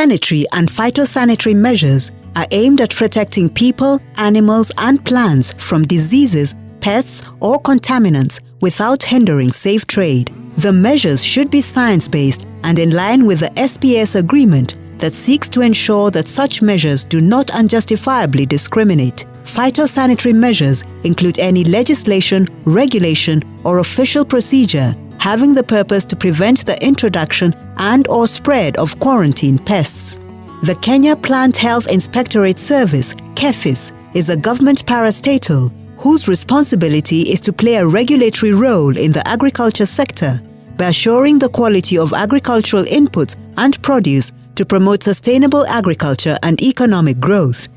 Sanitary and phytosanitary measures are aimed at protecting people, animals, and plants from diseases, pests, or contaminants without hindering safe trade. The measures should be science-based and in line with the SPS agreement that seeks to ensure that such measures do not unjustifiably discriminate. Phytosanitary measures include any legislation, regulation, or official procedure having the purpose to prevent the introduction and/or spread of quarantine pests. The Kenya Plant Health Inspectorate Service, KEPHIS, is a government parastatal whose responsibility is to play a regulatory role in the agriculture sector by assuring the quality of agricultural inputs and produce to promote sustainable agriculture and economic growth.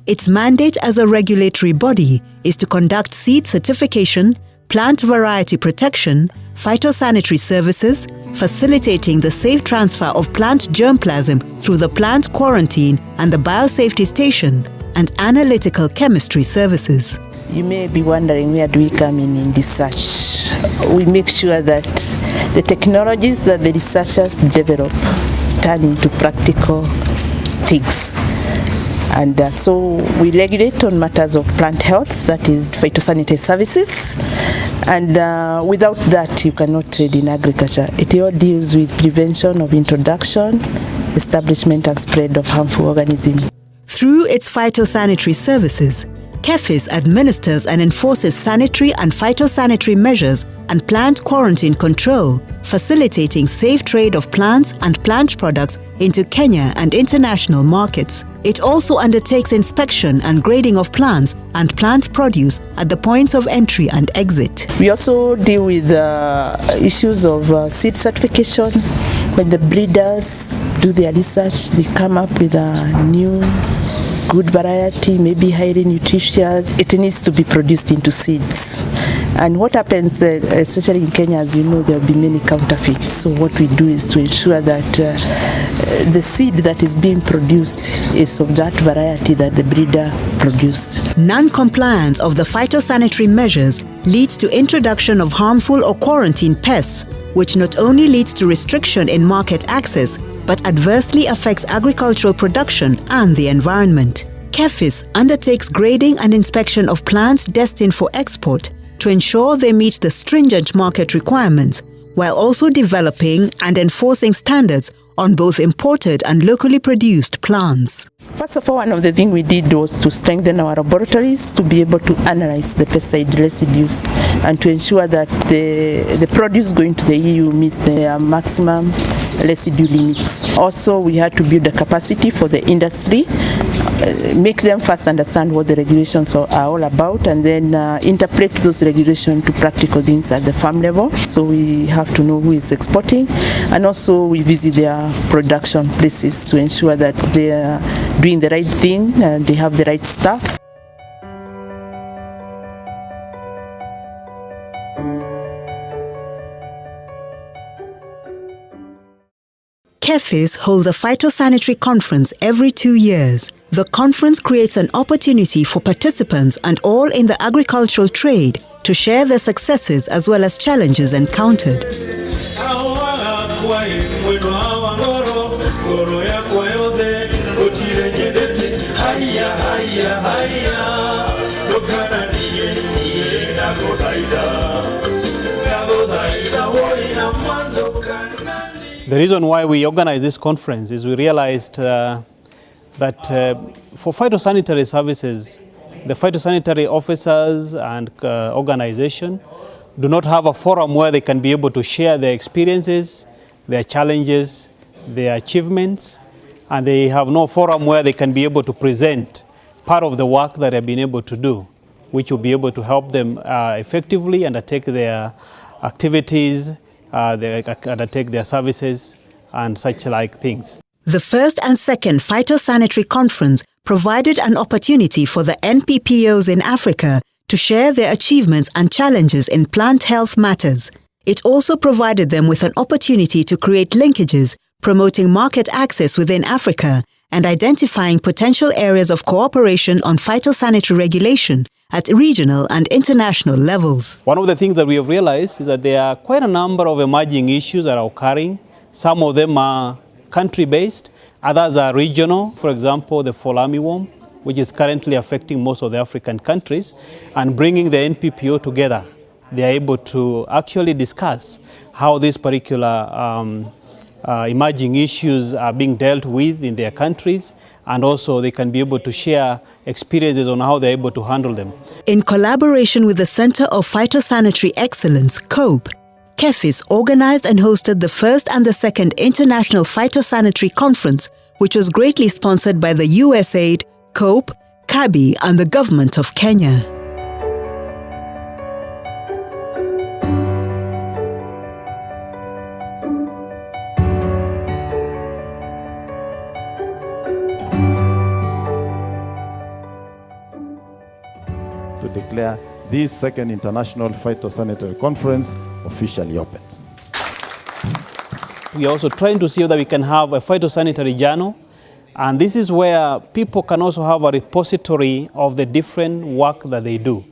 Its mandate as a regulatory body is to conduct seed certification, plant variety protection, phytosanitary services, facilitating the safe transfer of plant germplasm through the plant quarantine and the biosafety station, and analytical chemistry services. You may be wondering, where do we come in research? We make sure that the technologies that the researchers develop turn into practical things. And so we regulate on matters of plant health, that is phytosanitary services. And without that, you cannot trade in agriculture. It all deals with prevention of introduction, establishment and spread of harmful organisms. Through its phytosanitary services, KEPHIS administers and enforces sanitary and phytosanitary measures and plant quarantine control, facilitating safe trade of plants and plant products into Kenya and international markets. It also undertakes inspection and grading of plants and plant produce at the points of entry and exit. We also deal with issues of seed certification. When the breeders do their research, they come up with a new good variety, maybe highly nutritious. It needs to be produced into seeds. And what happens, especially in Kenya, as you know, there will be many counterfeits. So what we do is to ensure that the seed that is being produced is of that variety that the breeder produced. Non-compliance of the phytosanitary measures leads to introduction of harmful or quarantine pests, which not only leads to restriction in market access, but adversely affects agricultural production and the environment. KEPHIS undertakes grading and inspection of plants destined for export to ensure they meet the stringent market requirements, while also developing and enforcing standards on both imported and locally produced plants. First of all, one of the things we did was to strengthen our laboratories to be able to analyze the pesticide residues and to ensure that the produce going to the EU meets the maximum residue limits. Also, we had to build the capacity for the industry, make them first understand what the regulations are all about, and then interpret those regulations to practical things at the farm level. So we have to know who is exporting, and also we visit their production places to ensure that they are doing the right thing and they have the right staff. KEPHIS holds a phytosanitary conference every 2 years. The conference creates an opportunity for participants and all in the agricultural trade to share their successes as well as challenges encountered. The reason why we organized this conference is we realized that for phytosanitary services, the phytosanitary officers and organization do not have a forum where they can be able to share their experiences, their challenges, their achievements, and they have no forum where they can be able to present part of the work that they've been able to do, which will be able to help them effectively undertake their activities, they undertake their services and such like things. The first and second phytosanitary conference provided an opportunity for the NPPOs in Africa to share their achievements and challenges in plant health matters. It also provided them with an opportunity to create linkages, promoting market access within Africa and identifying potential areas of cooperation on phytosanitary regulation at regional and international levels. One of the things that we have realized is that there are quite a number of emerging issues that are occurring. Some of them are country-based, Others are regional, for example, the fall armyworm, which is currently affecting most of the African countries, and bringing the NPPO together. They are able to actually discuss how these particular emerging issues are being dealt with in their countries, and also they can be able to share experiences on how they're able to handle them. In collaboration with the Center of Phytosanitary Excellence, COPE, KEPHIS organized and hosted the first and the second International Phytosanitary Conference, which was greatly sponsored by the USAID, COPE, CABI, and the Government of Kenya. To declare this second International Phytosanitary Conference officially opened. We are also trying to see whether we can have a phytosanitary journal, and this is where people can also have a repository of the different work that they do.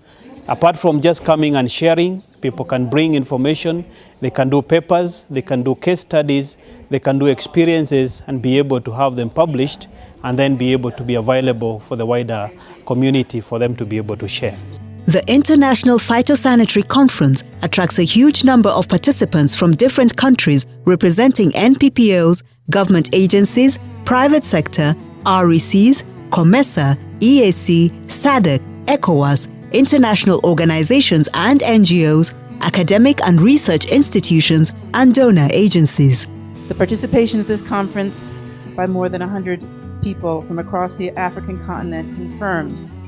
Apart from just coming and sharing, people can bring information, they can do papers, they can do case studies, they can do experiences and be able to have them published and then be able to be available for the wider community for them to be able to share. The International Phytosanitary Conference attracts a huge number of participants from different countries representing NPPOs, government agencies, private sector, RECs, COMESA, EAC, SADC, ECOWAS, international organizations and NGOs, academic and research institutions, and donor agencies. The participation at this conference by more than 100 people from across the African continent confirms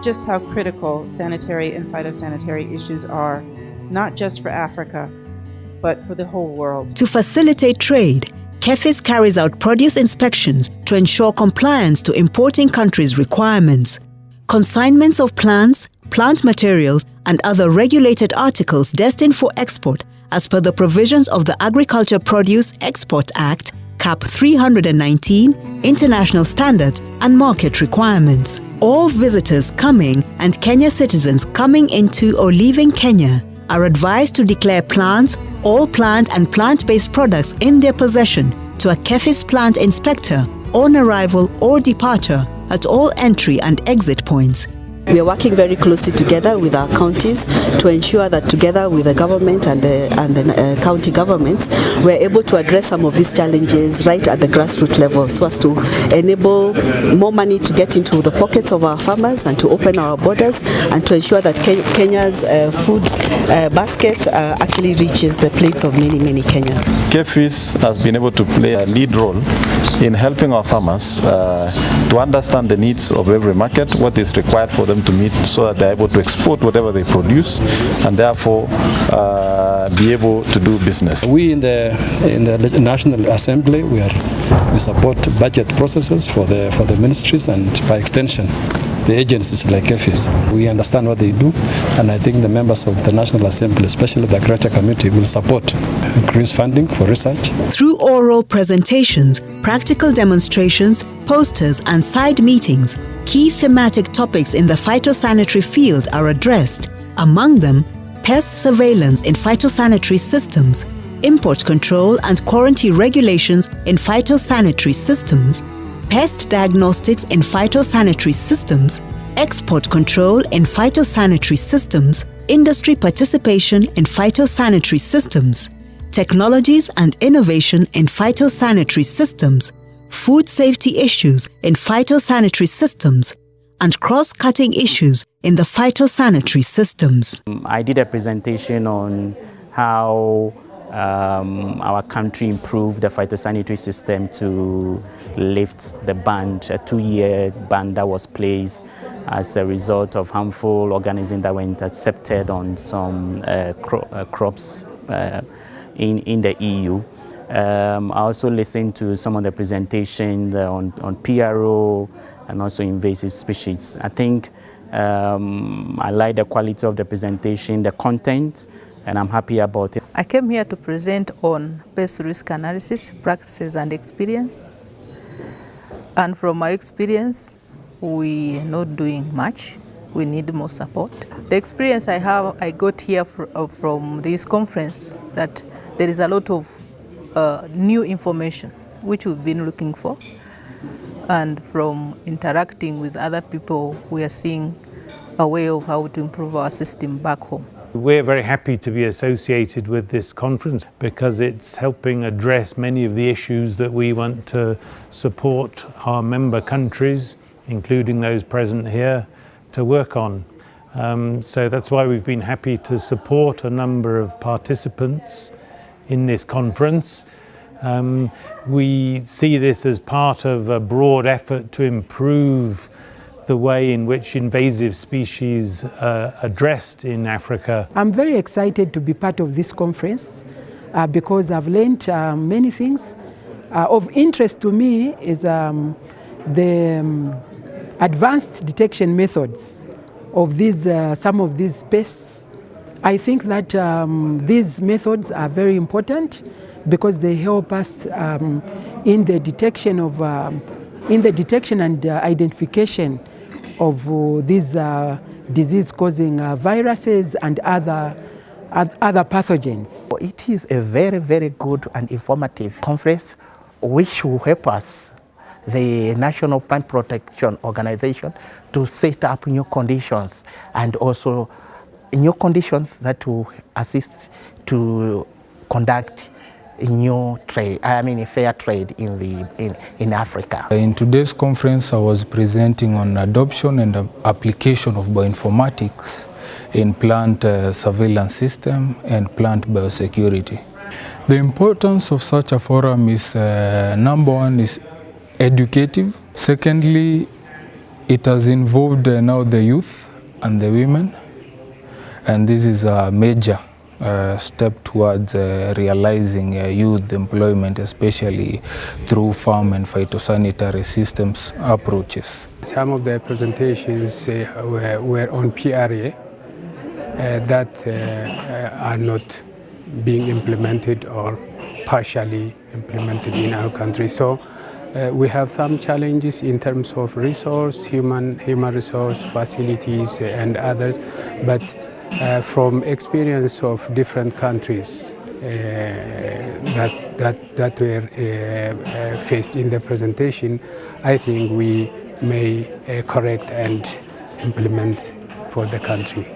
just how critical sanitary and phytosanitary issues are, not just for Africa, but for the whole world. To facilitate trade, KEPHIS carries out produce inspections to ensure compliance to importing countries' requirements. Consignments of plants, plant materials, and other regulated articles destined for export as per the provisions of the Agriculture Produce Export Act, CAP 319, international standards and market requirements. All visitors coming and Kenya citizens coming into or leaving Kenya are advised to declare plants, all plant and plant-based products in their possession to a KEPHIS plant inspector on arrival or departure at all entry and exit points. We are working very closely together with our counties to ensure that together with the government and the county governments, we're able to address some of these challenges right at the grassroots level so as to enable more money to get into the pockets of our farmers and to open our borders and to ensure that Kenya's food basket actually reaches the plates of many, many Kenyans. KEPHIS has been able to play a lead role in helping our farmers to understand the needs of every market, what is required for them to meet so that they're able to export whatever they produce and therefore be able to do business. We in the National Assembly, we support budget processes for the ministries and by extension the agencies like KEPHIS. We understand what they do, and I think the members of the National Assembly, especially the Agriculture Committee, will support increased funding for research. Through oral presentations, practical demonstrations, posters and side meetings, key thematic topics in the phytosanitary field are addressed, among them pest surveillance in phytosanitary systems, import control and quarantine regulations in phytosanitary systems, pest diagnostics in phytosanitary systems, export control in phytosanitary systems, industry participation in phytosanitary systems, technologies and innovation in phytosanitary systems, food safety issues in phytosanitary systems, and cross-cutting issues in the phytosanitary systems. I did a presentation on how our country improved the phytosanitary system to lift the ban, a 2-year ban that was placed as a result of harmful organisms that were intercepted on some crops in the EU. I also listened to some of the presentations on PRO and also invasive species. I think I like the quality of the presentation, the content, and I'm happy about it. I came here to present on pest risk analysis, practices and experience. And from my experience, we are not doing much. We need more support. The experience I have, I got here from this conference, that there is a lot of new information which we've been looking for. And from interacting with other people, we are seeing a way of how to improve our system back home. We're very happy to be associated with this conference because it's helping address many of the issues that we want to support our member countries, including those present here, to work on. So that's why we've been happy to support a number of participants in this conference. We see this as part of a broad effort to improve the way in which invasive species are addressed in Africa. I'm very excited to be part of this conference because I've learned many things. Of interest to me is the advanced detection methods of these, some of these pests. I think that these methods are very important because they help us in the detection of, and identification of these disease-causing viruses and other pathogens. It is a very, very good and informative conference which will help us, the National Plant Protection Organization, to set up new conditions and also new conditions that will assist to conduct new trade, fair trade in Africa. In today's conference, I was presenting on adoption and application of bioinformatics in plant surveillance system and plant biosecurity. The importance of such a forum is, number one, is educative. Secondly, it has involved now the youth and the women, and this is a major step towards realizing youth employment, especially through farm and phytosanitary systems approaches. Some of the presentations were on PRA that are not being implemented or partially implemented in our country. So we have some challenges in terms of resource, human resource, facilities and others, but from experience of different countries that were faced in the presentation, I think we may correct and implement for the country.